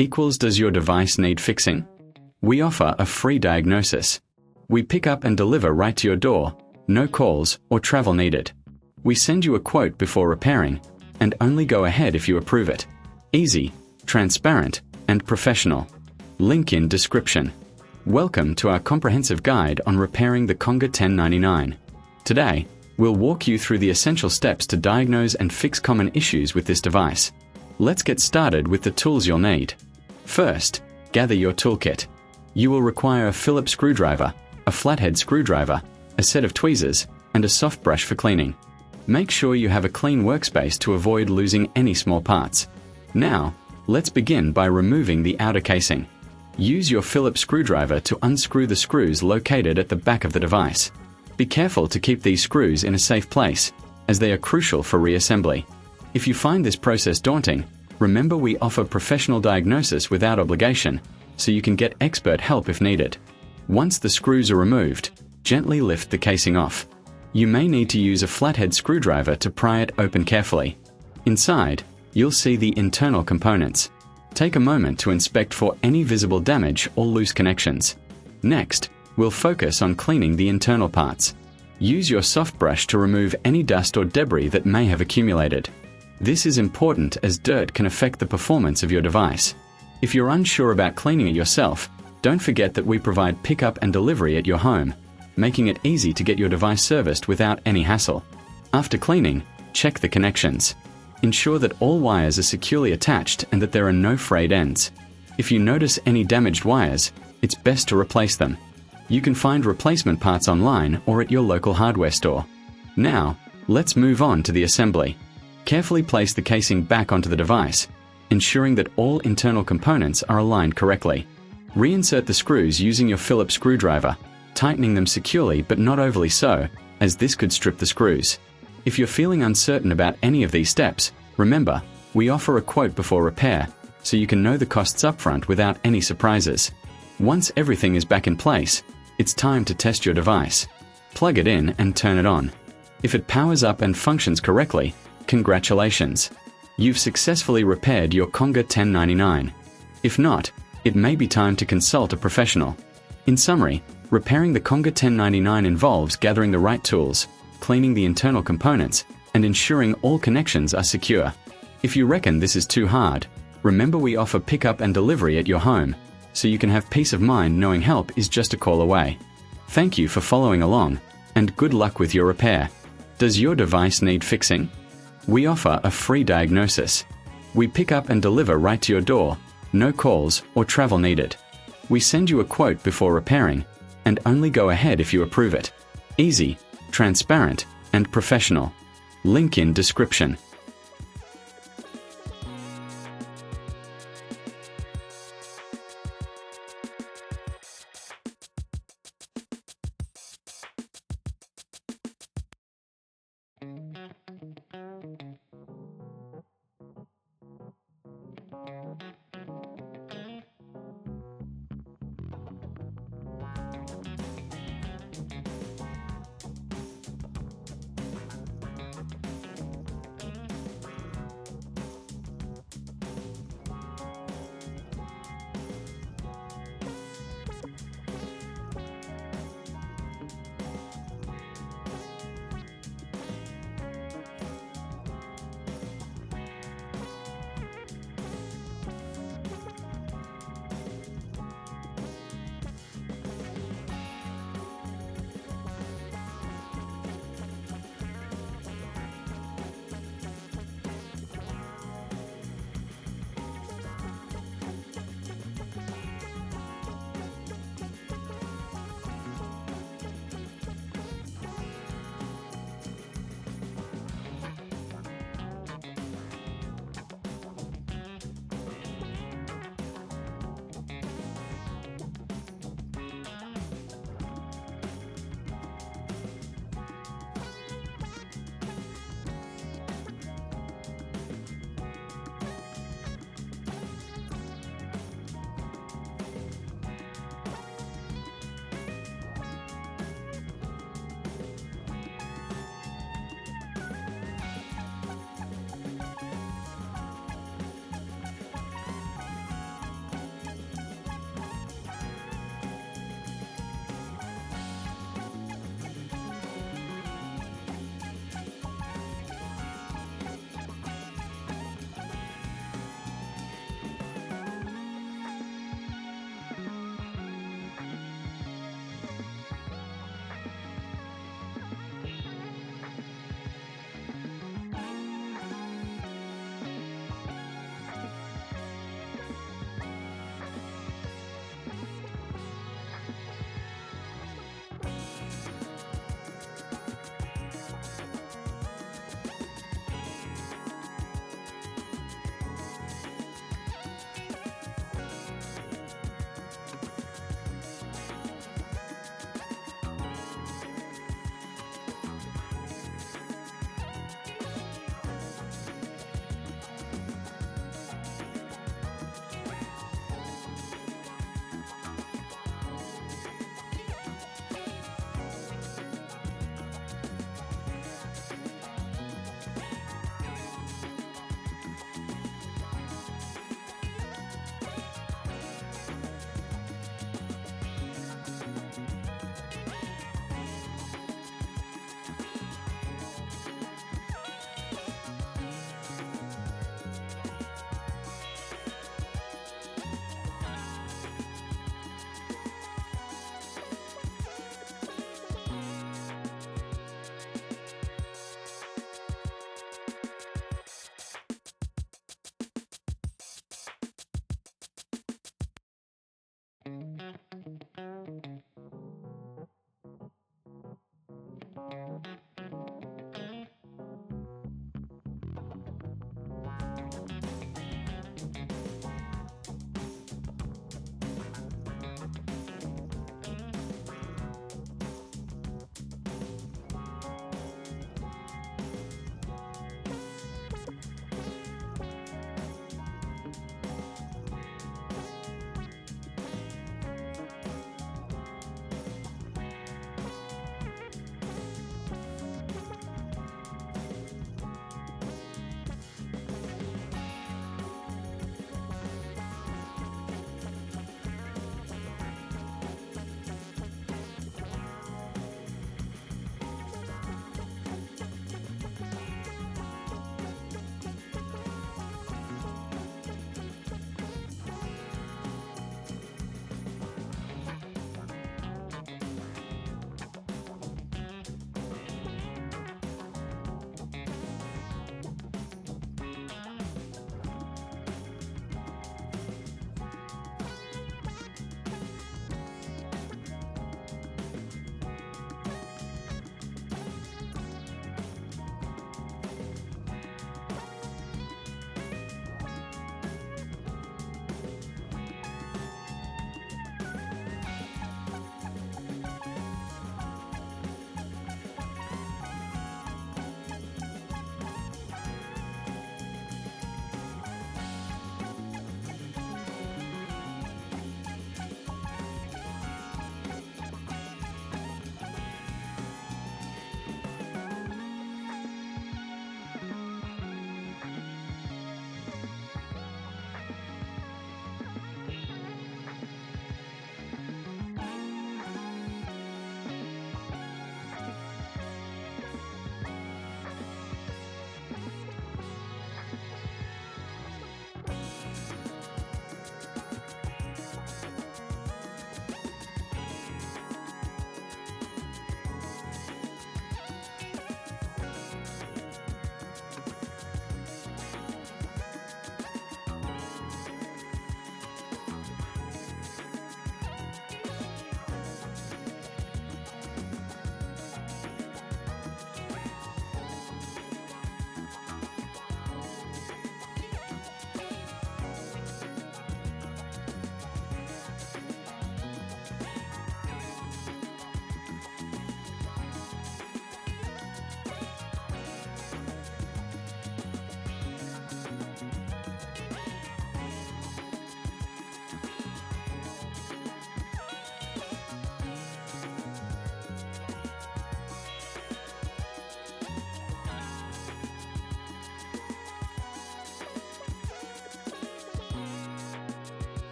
equals does your device need fixing? We offer a free diagnosis. We pick up and deliver right to your door, no calls or travel needed. We send you a quote before repairing, and only go ahead if you approve it. Easy, transparent, and professional. Link in description. Welcome to our comprehensive guide on repairing the Conga 1099. Today, we'll walk you through the essential steps to diagnose and fix common issues with this device. Let's get started with the tools you'll need. First, gather your toolkit. You will require a Phillips screwdriver, a flathead screwdriver, a set of tweezers, and a soft brush for cleaning. Make sure you have a clean workspace to avoid losing any small parts. Now, let's begin by removing the outer casing. Use your Phillips screwdriver to unscrew the screws located at the back of the device. Be careful to keep these screws in a safe place, as they are crucial for reassembly. If you find this process daunting, remember we offer professional diagnosis without obligation, so you can get expert help if needed. Once the screws are removed, gently lift the casing off. You may need to use a flathead screwdriver to pry it open carefully. Inside, you'll see the internal components. Take a moment to inspect for any visible damage or loose connections. Next, we'll focus on cleaning the internal parts. Use your soft brush to remove any dust or debris that may have accumulated. This is important as dirt can affect the performance of your device. If you're unsure about cleaning it yourself, don't forget that we provide pickup and delivery at your home, making it easy to get your device serviced without any hassle. After cleaning, check the connections. Ensure that all wires are securely attached and that there are no frayed ends. If you notice any damaged wires, it's best to replace them. You can find replacement parts online or at your local hardware store. Now, let's move on to the assembly. Carefully place the casing back onto the device, ensuring that all internal components are aligned correctly. Reinsert the screws using your Phillips screwdriver, tightening them securely but not overly so, as this could strip the screws. If you're feeling uncertain about any of these steps, remember, we offer a quote before repair, so you can know the costs upfront without any surprises. Once everything is back in place, it's time to test your device. Plug it in and turn it on. If it powers up and functions correctly, congratulations! You've successfully repaired your Conga 1099. If not, it may be time to consult a professional. In summary, repairing the Conga 1099 involves gathering the right tools, cleaning the internal components, and ensuring all connections are secure. If you reckon this is too hard, remember we offer pickup and delivery at your home, so you can have peace of mind knowing help is just a call away. Thank you for following along, and good luck with your repair. Does your device need fixing? We offer a free diagnosis. We pick up and deliver right to your door, no calls or travel needed. We send you a quote before repairing, and only go ahead if you approve it. Easy, transparent, and professional. Link in description.